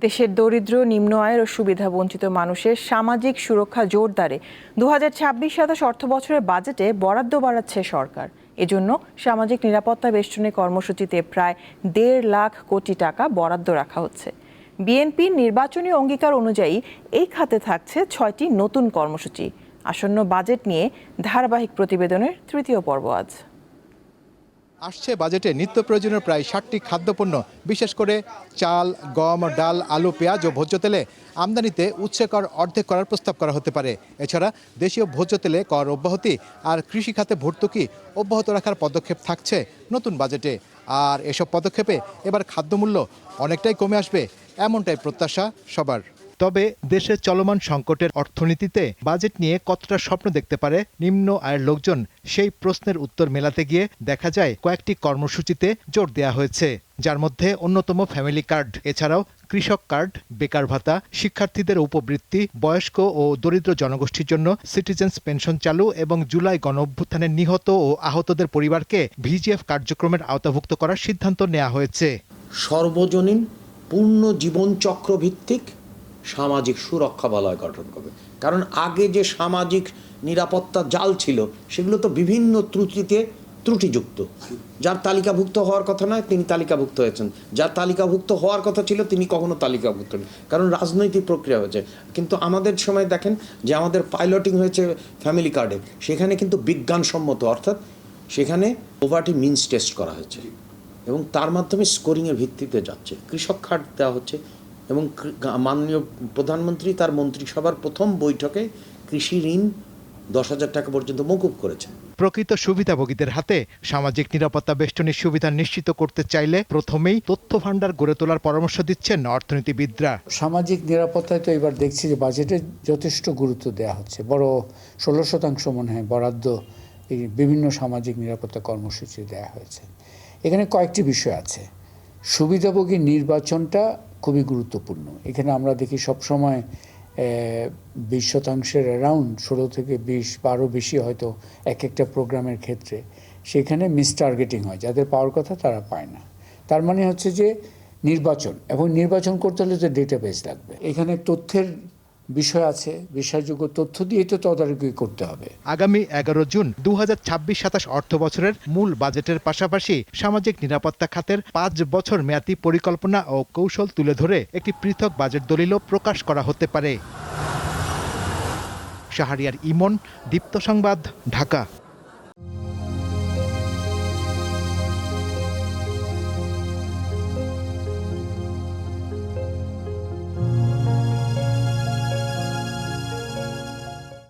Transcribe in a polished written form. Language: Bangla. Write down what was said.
দেশের দরিদ্র, নিম্ন আয়ের ও সুবিধা বঞ্চিত মানুষের সামাজিক সুরক্ষা জোরদারে 2026-27 অর্থবছরের বাজেটে বরাদ্দ বাড়াচ্ছে সরকার। এজন্য সামাজিক নিরাপত্তা বেষ্টনী কর্মসূচিতে প্রায় 1.5 লাখ কোটি টাকা বরাদ্দ রাখা হচ্ছে। বিএনপির নির্বাচনী অঙ্গীকার অনুযায়ী এই খাতে থাকছে 6টি নতুন কর্মসূচি। আসন্ন বাজেট নিয়ে ধারাবাহিক প্রতিবেদনের তৃতীয় পর্ব আজ। আসছে বাজেটে নিত্য প্রয়োজনীয় প্রায় 60টি খাদ্যপণ্য, বিশেষ করে চাল, গম, ডাল, আলু, পেঁয়াজ ও ভোজ্য তেলে আমদানিতে উৎসে কর অর্ধেক করার প্রস্তাব করা হতে পারে। এছাড়া দেশীয় ভোজ্য তেলে কর অব্যাহতি আর কৃষি খাতে ভর্তুকি অব্যাহত রাখার পদক্ষেপ থাকছে নতুন বাজেটে। আর এসব পদক্ষেপে এবার খাদ্যমূল্য অনেকটাই কমে আসবে, এমনটাই প্রত্যাশা সবার। তবে দেশের চলমান সংকটের অর্থনীতিতে বাজেট নিয়ে কতটা স্বপ্ন দেখতে পারে নিম্ন আয়ের লোকজন, সেই প্রশ্নের উত্তর মেলাতে গিয়ে দেখা যায় কয়েকটি কর্মসূচিতে জোর দেওয়া হয়েছে, যার মধ্যে অন্যতম ফ্যামিলি কার্ড। এছাড়াও কৃষক কার্ড, বেকার ভাতা, শিক্ষার্থীদের উপবৃত্তি, বয়স্ক ও দরিদ্র জনগোষ্ঠীর জন্য সিটিজেন্স পেনশন চালু এবং জুলাই গণঅভ্যুত্থানের নিহত ও আহতদের পরিবারকে ভিজিএফ কার্যক্রমের আওতাভুক্ত করার সিদ্ধান্ত নেওয়া হয়েছে। সর্বজনীন পূর্ণ জীবনচক্র ভিত্তিক সামাজিক সুরক্ষা বলয় গঠন করবে। কারণ আগে যে সামাজিক নিরাপত্তা জাল ছিল সেগুলো তো বিভিন্ন ত্রুটিযুক্ত। যার তালিকাভুক্ত হওয়ার কথা নয় তিনি তালিকাভুক্ত হয়েছেন, যার তালিকাভুক্ত হওয়ার কথা ছিল তিনি কখনো তালিকাভুক্ত নেই, কারণ রাজনৈতিক প্রক্রিয়া হয়েছে। কিন্তু আমাদের সময় দেখেন যে আমাদের পাইলটিং হয়েছে ফ্যামিলি কার্ডে, সেখানে কিন্তু বিজ্ঞানসম্মত, অর্থাৎ সেখানে পভার্টি মিনস টেস্ট করা হয়েছে এবং তার মাধ্যমে স্কোরিংয়ের ভিত্তিতে যাচ্ছে। কৃষক কার্ড দেওয়া হচ্ছে এবং মাননীয় প্রধানমন্ত্রী তার মন্ত্রিসভার প্রথম বৈঠকে কৃষি ঋণ 10,000 টাকা পর্যন্ত মওকুফ করেছেন। প্রকৃত সুবিধাভোগীদের হাতে সামাজিক নিরাপত্তা বেষ্টনীর সুবিধা নিশ্চিত করতে চাইলে প্রথমেই তথ্য ভান্ডার গড়ে তোলার পরামর্শ দিচ্ছেন অর্থনীতিবিদরা। সামাজিক নিরাপত্তায় তো এবার দেখছি যে বাজেটে যথেষ্ট গুরুত্ব দেওয়া হচ্ছে, বড় 16% মনে হয় বরাদ্দ এই বিভিন্ন সামাজিক নিরাপত্তা কর্মসূচি দেওয়া হয়েছে। এখানে কয়েকটি বিষয় আছে। সুবিধাভোগী নির্বাচনটা খুবই গুরুত্বপূর্ণ। এখানে আমরা দেখি সবসময় 20% অ্যারাউন্ড 16 থেকে 20 বা আরও বেশি হয়তো এক একটা প্রোগ্রামের ক্ষেত্রে সেখানে মিস টার্গেটিং হয়, যাদের পাওয়ার কথা তারা পায় না। তার মানে হচ্ছে যে নির্বাচন, এবং নির্বাচন করতে হলে তো ডেটাবেস লাগবে। এখানে তথ্যের বিষয় আছে, বিশ্বাসযোগ্য তথ্য দিয়ে তো তদারকি করতে হবে। আগামী 11 জুন 2026-27 অর্থ বছরের মূল বাজেটের পাশাপাশি সামাজিক নিরাপত্তা খাতের 5 বছর মেয়াদী পরিকল্পনা ও কৌশল তুলে ধরে একটি পৃথক বাজেট দলিলও প্রকাশ করা হতে পারে। শাহরিয়ার ইমন, দীপ্ত সংবাদ, ঢাকা।